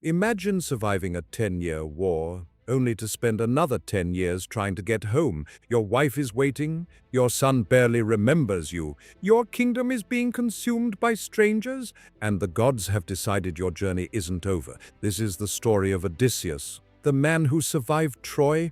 Imagine surviving a 10-year war, only to spend another 10 years trying to get home. Your wife is waiting, your son barely remembers you, your kingdom is being consumed by strangers, and the gods have decided your journey isn't over. This is the story of Odysseus, the man who survived Troy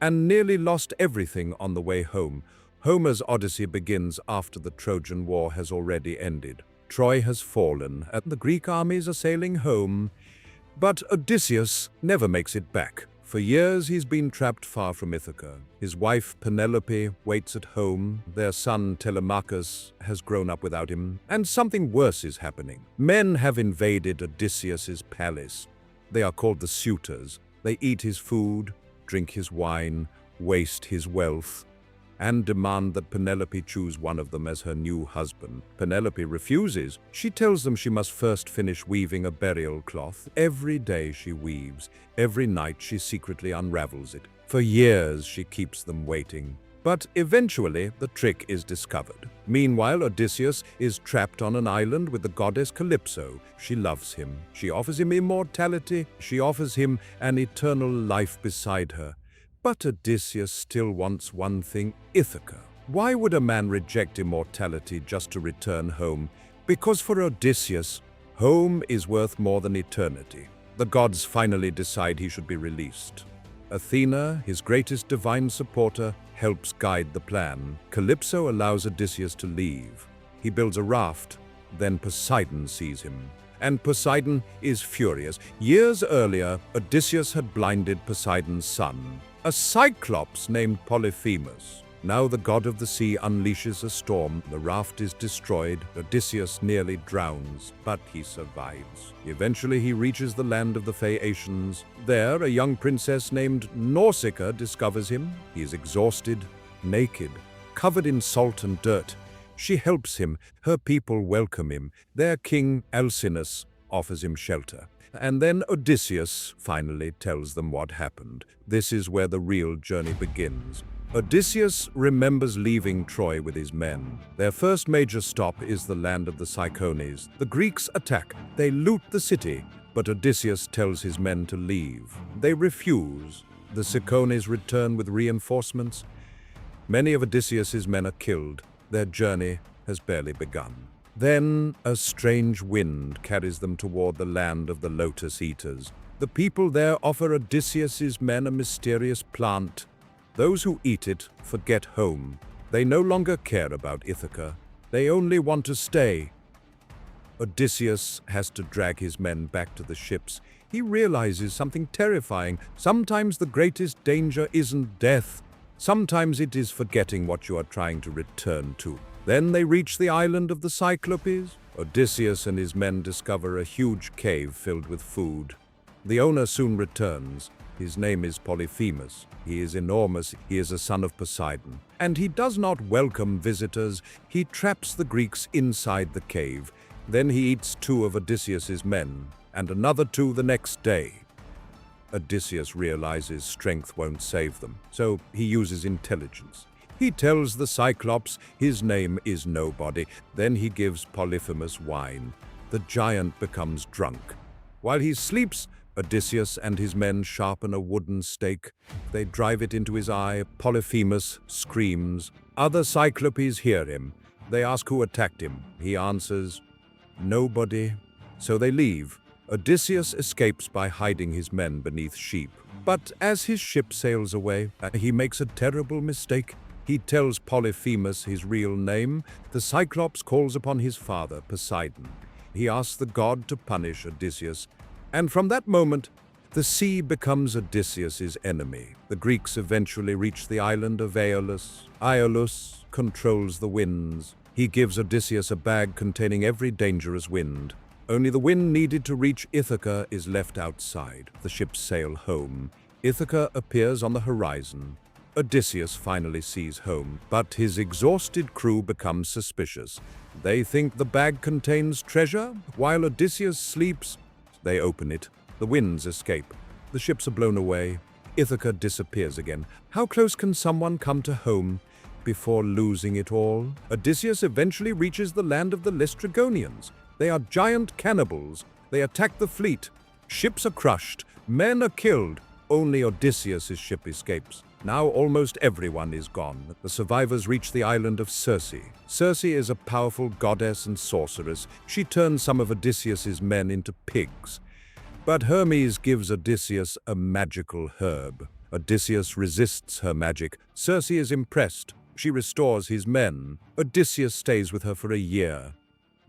and nearly lost everything on the way home. Homer's Odyssey begins after the Trojan War has already ended. Troy has fallen, and the Greek armies are sailing home. But Odysseus never makes it back. For years he's been trapped far from Ithaca. His wife Penelope waits at home, their son Telemachus has grown up without him, and something worse is happening. Men have invaded Odysseus's palace. They are called the suitors. They eat his food, drink his wine, waste his wealth, and demand that Penelope choose one of them as her new husband. Penelope refuses. She tells them she must first finish weaving a burial cloth. Every day she weaves. Every night she secretly unravels it. For years she keeps them waiting. But eventually the trick is discovered. Meanwhile, Odysseus is trapped on an island with the goddess Calypso. She loves him. She offers him immortality. She offers him an eternal life beside her. But Odysseus still wants one thing: Ithaca. Why would a man reject immortality just to return home? Because for Odysseus, home is worth more than eternity. The gods finally decide he should be released. Athena, his greatest divine supporter, helps guide the plan. Calypso allows Odysseus to leave. He builds a raft, then Poseidon sees him. And Poseidon is furious. Years earlier, Odysseus had blinded Poseidon's son, a Cyclops named Polyphemus. Now the god of the sea unleashes a storm. The raft is destroyed. Odysseus nearly drowns, but he survives. Eventually he reaches the land of the Phaeacians. There, a young princess named Nausicaa discovers him. He is exhausted, naked, covered in salt and dirt. She helps him. Her people welcome him. Their king, Alcinous, offers him shelter. And then Odysseus finally tells them what happened. This is where the real journey begins. Odysseus remembers leaving Troy with his men. Their first major stop is the land of the Cyclopes. The Greeks attack. They loot the city, but Odysseus tells his men to leave. They refuse. The Cyclopes return with reinforcements. Many of Odysseus's men are killed. Their journey has barely begun. Then a strange wind carries them toward the land of the Lotus-Eaters. The people there offer Odysseus's men a mysterious plant. Those who eat it forget home. They no longer care about Ithaca. They only want to stay. Odysseus has to drag his men back to the ships. He realizes something terrifying. Sometimes the greatest danger isn't death. Sometimes it is forgetting what you are trying to return to. Then they reach the island of the Cyclopes. Odysseus and his men discover a huge cave filled with food. The owner soon returns. His name is Polyphemus. He is enormous. He is a son of Poseidon. And he does not welcome visitors. He traps the Greeks inside the cave. Then he eats 2 of Odysseus's men, and another 2 the next day. Odysseus realizes strength won't save them, so he uses intelligence. He tells the Cyclops his name is nobody. Then he gives Polyphemus wine. The giant becomes drunk. While he sleeps, Odysseus and his men sharpen a wooden stake. They drive it into his eye. Polyphemus screams. Other Cyclopes hear him. They ask who attacked him. He answers, "Nobody." So they leave. Odysseus escapes by hiding his men beneath sheep. But as his ship sails away, he makes a terrible mistake. He tells Polyphemus his real name. The Cyclops calls upon his father, Poseidon. He asks the god to punish Odysseus. And from that moment, the sea becomes Odysseus's enemy. The Greeks eventually reach the island of Aeolus. Aeolus controls the winds. He gives Odysseus a bag containing every dangerous wind. Only the wind needed to reach Ithaca is left outside. The ships sail home. Ithaca appears on the horizon. Odysseus finally sees home, but his exhausted crew becomes suspicious. They think the bag contains treasure. While Odysseus sleeps, they open it. The winds escape. The ships are blown away. Ithaca disappears again. How close can someone come to home before losing it all? Odysseus eventually reaches the land of the Laestrygonians. They are giant cannibals. They attack the fleet. Ships are crushed, men are killed. Only Odysseus' ship escapes. Now almost everyone is gone. The survivors reach the island of Circe. Circe is a powerful goddess and sorceress. She turns some of Odysseus' men into pigs. But Hermes gives Odysseus a magical herb. Odysseus resists her magic. Circe is impressed. She restores his men. Odysseus stays with her for a year.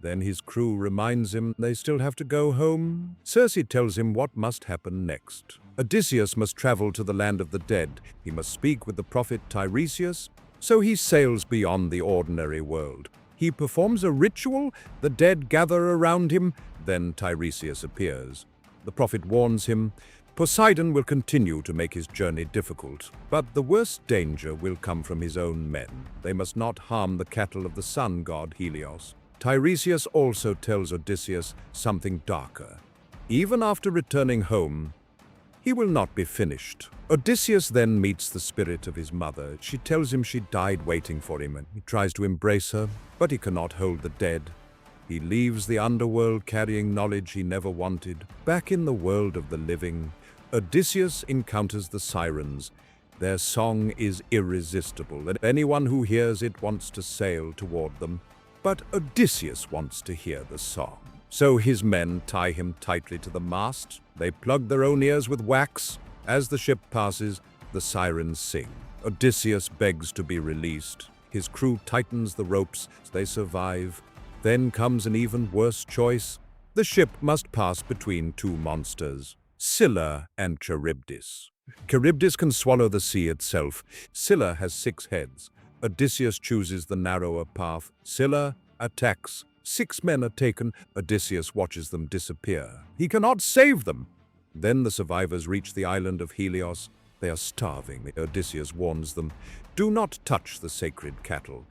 Then his crew reminds him they still have to go home. Circe tells him what must happen next. Odysseus must travel to the land of the dead. He must speak with the prophet Tiresias. So he sails beyond the ordinary world. He performs a ritual. The dead gather around him. Then Tiresias appears. The prophet warns him. Poseidon will continue to make his journey difficult, but the worst danger will come from his own men. They must not harm the cattle of the sun god Helios. Tiresias also tells Odysseus something darker. Even after returning home, he will not be finished. Odysseus then meets the spirit of his mother. She tells him she died waiting for him, and he tries to embrace her, but he cannot hold the dead. He leaves the underworld carrying knowledge he never wanted. Back in the world of the living, Odysseus encounters the Sirens. Their song is irresistible, and anyone who hears it wants to sail toward them. But Odysseus wants to hear the song. So his men tie him tightly to the mast. They plug their own ears with wax. As the ship passes, the Sirens sing. Odysseus begs to be released. His crew tightens the ropes. They survive. Then comes an even worse choice. The ship must pass between two monsters, Scylla and Charybdis. Charybdis can swallow the sea itself. Scylla has 6 heads. Odysseus chooses the narrower path. Scylla attacks. 6 men are taken. Odysseus watches them disappear. He cannot save them. Then the survivors reach the island of Helios. They are starving. Odysseus warns them, do not touch the sacred cattle.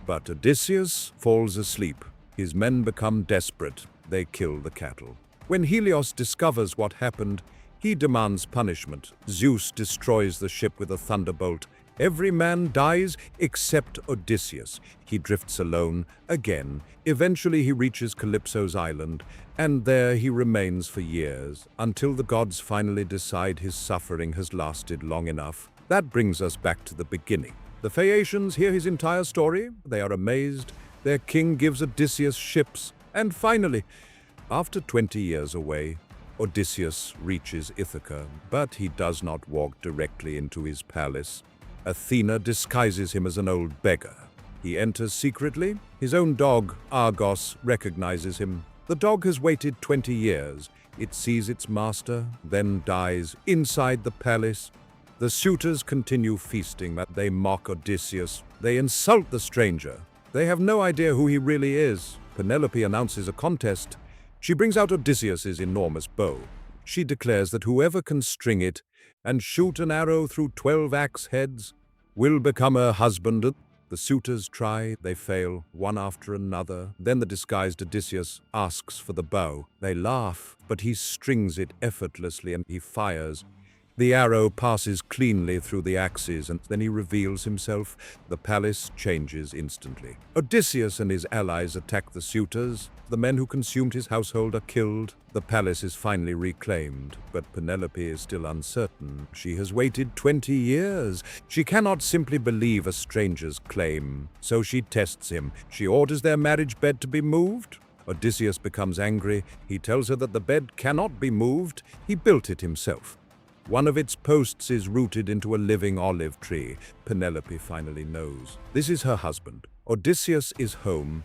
But Odysseus falls asleep. His men become desperate. They kill the cattle. When Helios discovers what happened, he demands punishment. Zeus destroys the ship with a thunderbolt. Every man dies except Odysseus. He drifts alone again. Eventually he reaches Calypso's island, and there he remains for years, until the gods finally decide his suffering has lasted long enough. That brings us back to the beginning. The Phaeacians hear his entire story. They are amazed. Their king gives Odysseus ships. And finally, after 20 years away, Odysseus reaches Ithaca, but he does not walk directly into his palace. Athena disguises him as an old beggar. He enters secretly. His own dog, Argos, recognizes him. The dog has waited 20 years. It sees its master, then dies inside the palace. The suitors continue feasting, but they mock Odysseus. They insult the stranger. They have no idea who he really is. Penelope announces a contest. She brings out Odysseus's enormous bow. She declares that whoever can string it and shoot an arrow through 12 axe heads will become her husband. The suitors try, they fail, one after another. Then the disguised Odysseus asks for the bow. They laugh, but he strings it effortlessly and he fires. The arrow passes cleanly through the axes, and then he reveals himself. The palace changes instantly. Odysseus and his allies attack the suitors. The men who consumed his household are killed. The palace is finally reclaimed, but Penelope is still uncertain. She has waited 20 years. She cannot simply believe a stranger's claim, so she tests him. She orders their marriage bed to be moved. Odysseus becomes angry. He tells her that the bed cannot be moved. He built it himself. One of its posts is rooted into a living olive tree. Penelope finally knows. This is her husband. Odysseus is home.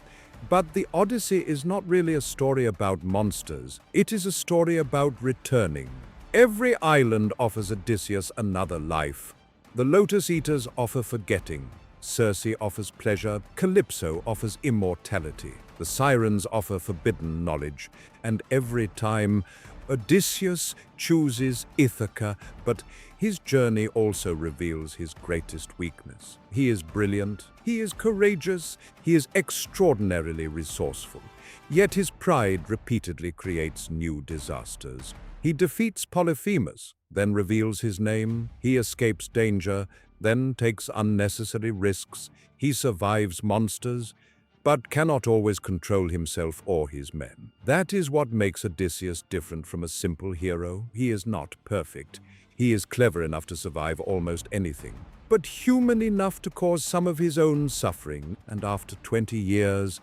But the Odyssey is not really a story about monsters. It is a story about returning. Every island offers Odysseus another life. The Lotus-Eaters offer forgetting. Circe offers pleasure. Calypso offers immortality. The Sirens offer forbidden knowledge. And every time, Odysseus chooses Ithaca, but his journey also reveals his greatest weakness. He is brilliant, he is courageous, he is extraordinarily resourceful. Yet his pride repeatedly creates new disasters. He defeats Polyphemus, then reveals his name. He escapes danger, then takes unnecessary risks. He survives monsters, but cannot always control himself or his men. That is what makes Odysseus different from a simple hero. He is not perfect. He is clever enough to survive almost anything, but human enough to cause some of his own suffering, and after 20 years,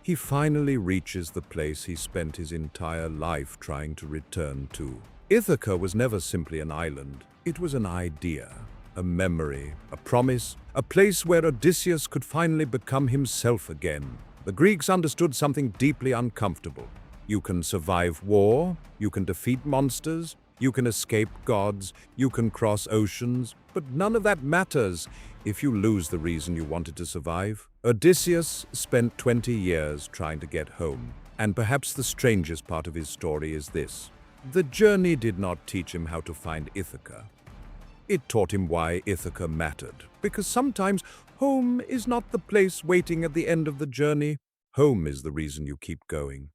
he finally reaches the place he spent his entire life trying to return to. Ithaca was never simply an island. It was an idea, a memory, a promise, a place where Odysseus could finally become himself again. The Greeks understood something deeply uncomfortable. You can survive war, you can defeat monsters, you can escape gods, you can cross oceans, but none of that matters if you lose the reason you wanted to survive. Odysseus spent 20 years trying to get home, and perhaps the strangest part of his story is this. The journey did not teach him how to find Ithaca. It taught him why Ithaca mattered, because sometimes home is not the place waiting at the end of the journey. Home is the reason you keep going.